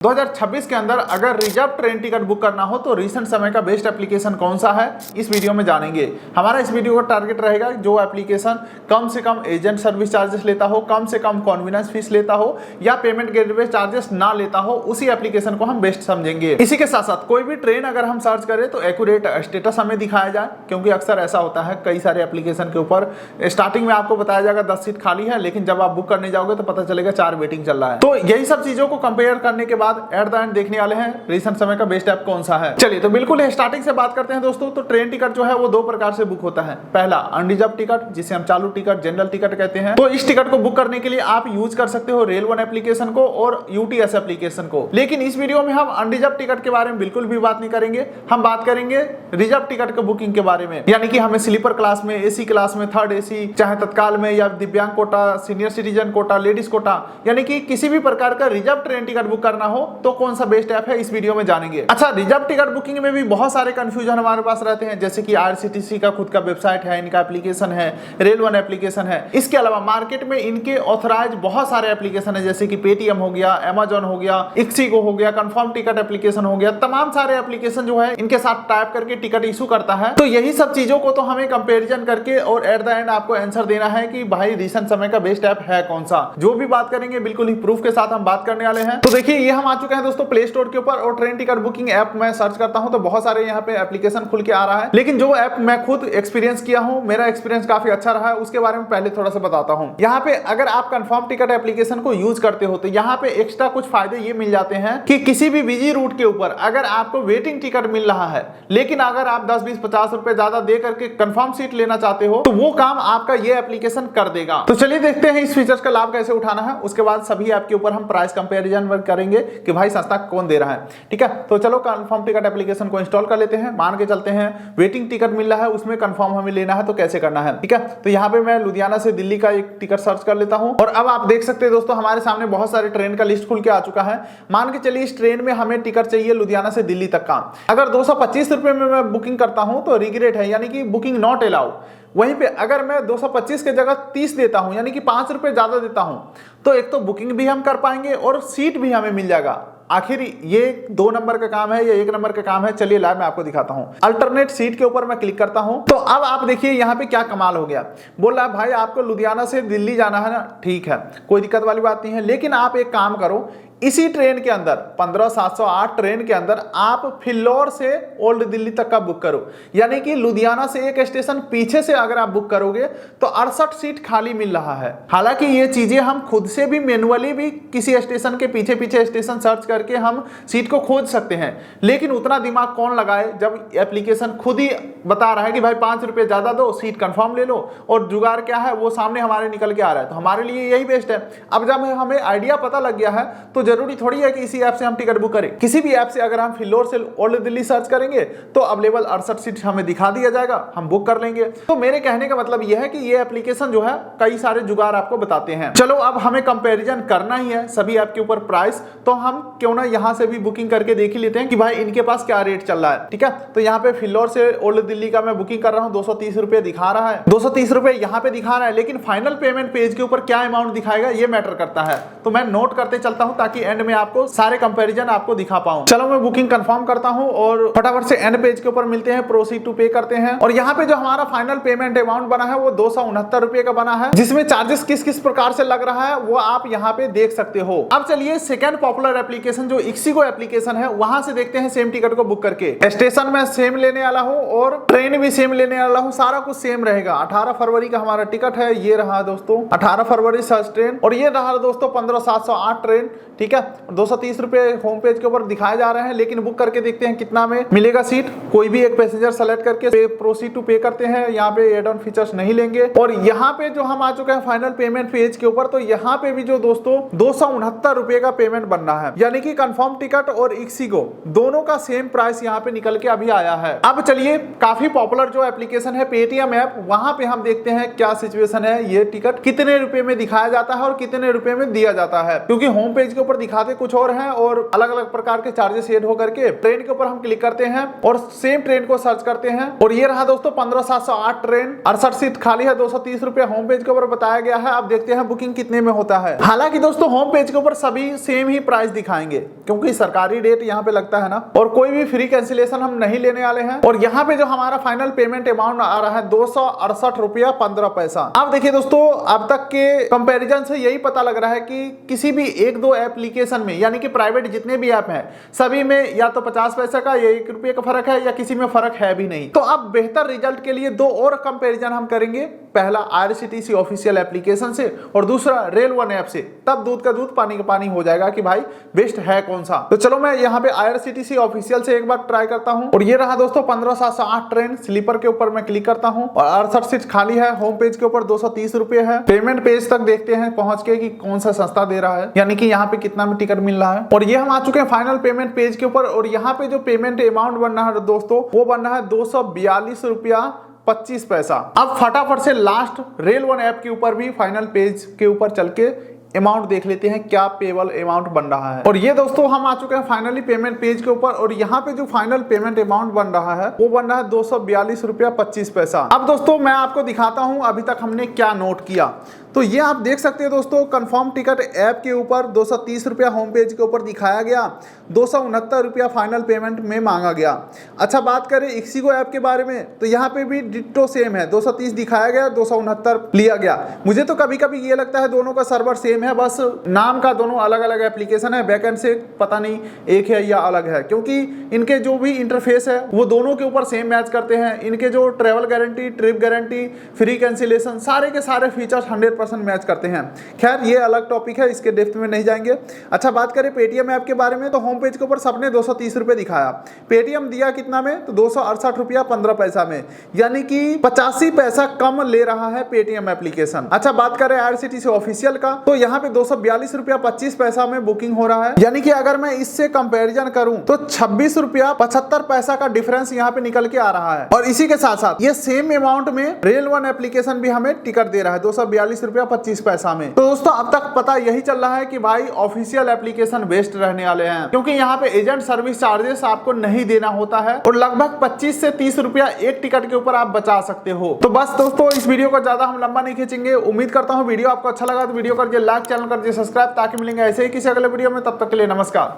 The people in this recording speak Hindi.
2026 के अंदर अगर रिजर्व ट्रेन टिकट बुक करना हो तो रिसेंट समय का बेस्ट एप्लीकेशन कौन सा है, इस वीडियो में जानेंगे। हमारा इस वीडियो का टारगेट रहेगा जो एप्लीकेशन कम से कम एजेंट सर्विस चार्जेस लेता हो, कम से कम कन्वीनियंस फीस लेता हो या पेमेंट गेटवे चार्जेस ना लेता हो, उसी एप्लीकेशन को हम बेस्ट समझेंगे। इसी के साथ साथ कोई भी ट्रेन अगर हम सर्च करें तो एक्यूरेट स्टेटस हमें दिखाया जाए, क्योंकि अक्सर ऐसा होता है कई सारे एप्लीकेशन के ऊपर स्टार्टिंग में आपको बताया जाएगा 10 सीट खाली है, लेकिन जब आप बुक करने जाओगे तो पता चलेगा 4 वेटिंग चल रहा है। तो यही सब चीजों को कंपेयर करने के बाद एट द एंड देखने वाले हैं रिसेंट समय का बेस्ट ऐप कौन सा है। चलिए तो बिल्कुल स्टार्टिंग से बात करते हैं दोस्तों। तो ट्रेन टिकट जो है वो दो प्रकार से बुक होता है। पहला अनरिजर्व टिकट, जिसे हम चालू टिकट, जनरल टिकट कहते हैं। तो इस टिकट को बुक करने के लिए आप यूज कर सकते हो रेल वन एप्लीकेशन को और यूटीएस एप्लीकेशन को। लेकिन इस वीडियो में हम अनरिजर्व टिकट के बारे में बिल्कुल भी बात नहीं करेंगे, हम बात करेंगे रिजर्व टिकट के बुकिंग के बारे में। यानी कि हमें स्लीपर क्लास में, एसी क्लास में, थर्ड एसी, चाहे तत्काल में या दिव्यांग quota, senior citizen quota, ladies quota, यानी कि किसी भी प्रकार का रिजर्व ट्रेन टिकट बुक करना हो तो कौन सा बेस्ट ऐप है, इस वीडियो में जानेंगे। अच्छा, रिजर्व टिकट बुकिंग में भी बहुत सारे कंफ्यूजन हमारे पास रहते हैं, जैसे कि आरसीटीसी का खुद का वेबसाइट है, इनका एप्लीकेशन है, रेल वन एप्लीकेशन है। इसके अलावा मार्केट में इनके ऑथराइज बहुत सारे एप्लीकेशन है, जैसे कि पेटीएम हो गया, अमेजॉन हो गया, इक्सिगो हो गया, कंफर्म टिकट एप्लीकेशन हो गया। तमाम सारे एप्लीकेशन जो है इनके साथ टाइप करके टिकट इशू करता है। तो यही सब चीजों को तो हमें कंपेरिजन करके और एट द एंड आपको आंसर देना है कि भाई रिसेंट समय का बेस्ट ऐप है कौन सा। जो भी बात करेंगे बिल्कुल ही प्रूफ के साथ हम बात करने वाले हैं। तो देखिए ये हम आ चुके हैं दोस्तों प्ले स्टोर के ऊपर, और ट्रेन टिकट बुकिंग ऐप में सर्च करता हूं तो बहुत सारे यहाँ पे एप्लीकेशन खुल के आ रहा है। लेकिन जो ऐप मैं खुद एक्सपीरियंस किया हूं, मेरा एक्सपीरियंस काफी अच्छा रहा है, उसके बारे में पहले थोड़ा सा बताता हूं। यहाँ पे अगर आप कंफर्म टिकट एप्लीकेशन को यूज करते हो तो यहाँ पे एक्स्ट्रा कुछ फायदे ये मिल जाते हैं कि किसी भी बिजी रूट के ऊपर अगर आपको वेटिंग टिकट मिल रहा है, लेकिन अगर आप 10, 20, 50 रुपए ज्यादा दे करके कंफर्म सीट लेना चाहते हो तो वो काम आपका ये एप्लीकेशन कर देगा। तो चलिए देखते हैं इस फीचर्स का लाभ कैसे उठाना है। उसके बाद सभी ऐप के ऊपर हम प्राइस कंपेरिजन करेंगे कि भाई सस्ता कौन दे रहा है। ठीक है, तो चलो कंफर्म टिकट एप्लीकेशन को इंस्टॉल कर लेते हैं। मान के चलते हैं वेटिंग टिकट मिल रहा है, उसमें कंफर्म हमें लेना है तो कैसे करना है। ठीक है, तो यहाँ पे मैं लुधियाना से दिल्ली का एक टिकट सर्च कर लेता हूँ, और अब आप देख सकते हैं दोस्तों हमारे सामने बहुत सारे ट्रेन का लिस्ट खुल के आ चुका है। मान के चलिए इस ट्रेन में हमें टिकट चाहिए लुधियाना से दिल्ली तक का। अगर 225 रुपए में मैं बुकिंग करता हूं तो रिग्रेट है, यानी कि बुकिंग नॉट अलाउ। वहीं पे अगर मैं 225 के जगह 30 देता हूं, यानी कि 5 रुपए ज्यादा देता हूं, तो एक तो बुकिंग भी हम कर पाएंगे और सीट भी हमें मिल जाएगा। आखिर ये 2 नंबर का काम है या 1 नंबर का काम है, चलिए लाइव मैं आपको दिखाता हूं। अल्टरनेट सीट के ऊपर मैं क्लिक करता हूं तो अब आप देखिए यहाँ पे क्या कमाल हो गया। बोल रहा है भाई आपको लुधियाना से दिल्ली जाना है ना, ठीक है, कोई दिक्कत वाली बात नहीं है, लेकिन आप एक काम करो, इसी ट्रेन के अंदर 15708 ट्रेन के अंदर आप फिल्लौर से ओल्ड दिल्ली तक का बुक करो। यानी कि लुधियाना से एक स्टेशन पीछे से अगर आप बुक करोगे तो 68 सीट खाली मिल रहा है। हालांकि ये चीजें हम खुद से भी मैनुअली भी किसी स्टेशन के पीछे पीछे स्टेशन सर्च करके हम सीट को खोज सकते हैं, लेकिन उतना दिमाग कौन लगाए जब एप्लीकेशन खुद ही बता रहा है कि भाई 5 रुपए ज्यादा दो, सीट कंफर्म ले लो, और जुगाड़ क्या है वो सामने हमारे निकल के आ रहा है। तो हमारे लिए यही बेस्ट है। अब जब हमें आइडिया पता लग गया है तो जरूरी थोड़ी है कि इसी ऐप से हम टिकट बुक करें। किसी भी ऐप से अगर हम फिल्लौर से ओल्ड दिल्ली सर्च करेंगे तो अवेलेबल 68 सीट हमें दिखा दिया जाएगा, हम बुक कर लेंगे। तो मेरे कहने का मतलब यह है कि ये एप्लीकेशन जो है कई सारे जुगाड़ आपको बताते हैं। चलो अब हमें कंपैरिजन करना ही है सभी ऐप के ऊपर प्राइस, तो हम क्यों ना यहां से भी बुकिंग करके देख ही लेते हैं कि भाई इनके पास क्या रेट चल रहा है। ठीक है, तो यहाँ पे फिल्लौर से ओल्ड दिल्ली का मैं बुकिंग कर रहा हूँ, 230 रुपए दिखा रहा है, 230 रुपए यहाँ पे दिखा रहा है, लेकिन फाइनल पेमेंट पेज के ऊपर क्या अमाउंट दिखाएगा ये मैटर करता है। तो मैं नोट करते चलता हूँ ताकि एंड में आपको सारे कंपैरिजन आपको दिखा पाऊं। चलो मैं बुकिंग कंफर्म करता हूं और फटाफट से एंड पेज के ऊपर मिलते हैं, प्रोसीड टू पे करते हैं। और यहाँ पे जो हमारा फाइनल पेमेंट अमाउंट बना है वो 269 रुपए का बना है, जिसमें चार्जेस किस किस प्रकार से लग रहा है वो आप यहाँ पे देख सकते हो। अब चलिए सेकंड पॉपुलर एप्लीकेशन जो इक्सिगो एप्लीकेशन है वहां से देखते हैं सेम टिकट को बुक करके। स्टेशन में सेम लेने वाला हूँ और ट्रेन भी सेम लेने वाला हूँ, सारा कुछ सेम रहेगा। 18 फरवरी का हमारा टिकट है, ये रहा दोस्तों 18 फरवरी सर्च ट्रेन, और ये रहा दोस्तों 15708 ट्रेन। ठीक है, 230 रुपए होम पेज के ऊपर दिखाए जा रहे हैं, लेकिन बुक करके देखते हैं कितना में मिलेगा सीट। कोई भी एक पैसेंजर सेलेक्ट करके प्रोसीड टू पे करते हैं, यहाँ पे एड ऑन फीचर्स नहीं लेंगे। और यहाँ पे जो हम आ चुके हैं फाइनल पेमेंट पेज के ऊपर, तो यहाँ पे भी जो दोस्तों 269 रुपए का पेमेंट बन रहा है, यानी कि कंफर्म टिकट और इक्सिगो दोनों का सेम प्राइस यहाँ पे निकल के अभी आया है। अब चलिए काफी पॉपुलर जो एप्लीकेशन है पेटीएम ऐप, वहां पे हम देखते हैं क्या सिचुएशन है, ये टिकट कितने रुपए में दिखाया जाता है और कितने रुपए में दिया जाता है, क्योंकि होम पेज के ऊपर दिखाते कुछ और हैं और अलग अलग प्रकार के चार्जेस ऐड होकर के ट्रेन के ऊपर हम क्लिक करते हैं और सेम ट्रेन को सर्च करते हैं और ये रहा दोस्तों 15708 ट्रेन, 68 सीट खाली है, 230 रुपया होम पेज के ऊपर बताया गया है। अब देखते हैं बुकिंग कितने में होता है। हालांकि दोस्तों होम पेज के ऊपर सभी सेम ही प्राइस दिखाएंगे क्योंकि सरकारी रेट यहाँ पे लगता है ना, और कोई भी फ्री कैंसिलेशन हम नहीं लेने वाले हैं। और यहाँ पे जो हमारा फाइनल पेमेंट अमाउंट आ रहा है 268 रुपया 15 पैसा। अब देखिए दोस्तों, अब तक के कंपैरिजन से यही पता लग रहा है कि किसी भी एक दो एप्लीकेशन में, यानी कि प्राइवेट जितने भी ऐप हैं सभी में या तो 50 पैसे का या 1 रुपये का फर्क है या किसी में फर्क है भी नहीं। तो अब बेहतर रिजल्ट के लिए दो और कंपैरिजन हम करेंगे, पहला IRCTC ऑफिशियल एप्लीकेशन से और दूसरा रेल वन ऐप से। तब दूध का दूध पानी का पानी हो जाएगा कि भाई बेस्ट है कौन सा। तो चलो मैं यहाँ पे IRCTC ऑफिशियल से एक बार ट्राई करता हूँ और ये रहा दोस्तों 15708 ट्रेन स्लीपर के ऊपर मैं क्लिक करता हूँ और 68 सीट खाली है। होम पेज के ऊपर 230 रुपए है। पेमेंट पेज तक देखते हैं पहुंच के कि कौन सा सस्ता दे रहा है, यानी कि यहाँ पे कितना में टिकट मिल रहा है। और ये हम आ चुके हैं फाइनल पेमेंट पेज के ऊपर और यहाँ पे जो पेमेंट अमाउंट बन रहा है दोस्तों वो बन रहा है 242 रुपया 25 पैसा। अब फटाफट से लास्ट रेल वन ऐप के ऊपर भी फाइनल पेज के ऊपर चल के अमाउंट देख लेते हैं क्या पेबल अमाउंट बन रहा है। और ये दोस्तों हम आ चुके हैं फाइनली पेमेंट पेज के ऊपर और यहाँ पे जो फाइनल पेमेंट अमाउंट बन रहा है वो बन रहा है 242 रुपया 25 पैसा। अब दोस्तों मैं आपको दिखाता हूँ अभी तक हमने क्या नोट किया। तो ये आप देख सकते हैं दोस्तों, कंफर्म टिकट ऐप के ऊपर 230 रुपया होम पेज के ऊपर दिखाया गया, 269 रुपया फाइनल पेमेंट में मांगा गया। अच्छा बात करें ixigo ऐप के बारे में तो यहाँ पे भी डिट्टो सेम है, 230 दिखाया गया, 269 लिया गया। मुझे तो कभी कभी ये लगता है दोनों का सर्वर सेम है, बस नाम का दोनों अलग अलग एप्लीकेशन है, बैकएंड से पता नहीं एक है या अलग है, क्योंकि इनके जो भी इंटरफेस है वो दोनों के ऊपर सेम मैच करते हैं। इनके जो travel guarantee, trip guarantee, free cancellation, सारे के सारे फीचर्स 100% मैच करते हैं। खैर ये अलग टॉपिक है, इसके डेप्थ में नहीं जाएंगे। अच्छा बात करें पेटीएम ऐप के बारे में तो होम पेज के ऊपर सबने 230 रुपए दिखाया, पेटीएम दिया कितना में तो 268 रुपया 15 पैसा में, यानी कि 85 पैसा कम ले रहा है पेटीएम एप्लीकेशन। अच्छा बात करें IRCTC ऑफिशियल का तो यहाँ पे 242 रुपया 25 पैसा में बुकिंग हो रहा है, यानी कि अगर मैं इससे कंपैरिजन करूं तो 26 रुपया 75 पैसा का डिफरेंस यहाँ पे निकल के आ रहा है। और इसी के साथ साथ ये सेम अमाउंट में रेल वन एप्लीकेशन भी हमें टिकट दे रहा है 242 रुपया 25 पैसा में। तो दोस्तों अब तक पता यही चल रहा है कि भाई ऑफिशियल एप्लीकेशन बेस्ट रहने वाले हैं, क्योंकि यहाँ पे एजेंट सर्विस चार्जेस आपको नहीं देना होता है और लगभग 25 से 30 रुपया एक टिकट के ऊपर आप बचा सकते हो। तो बस दोस्तों इस वीडियो को ज्यादा हम लंबा नहीं खींचेंगे। उम्मीद करता हूँ वीडियो आपको अच्छा लगा तो वीडियो कर दिए लाइक, चैनल कर दिए सब्सक्राइब, ताकि मिलेंगे ऐसे ही किसी अगले वीडियो में। तब तक के लिए नमस्कार।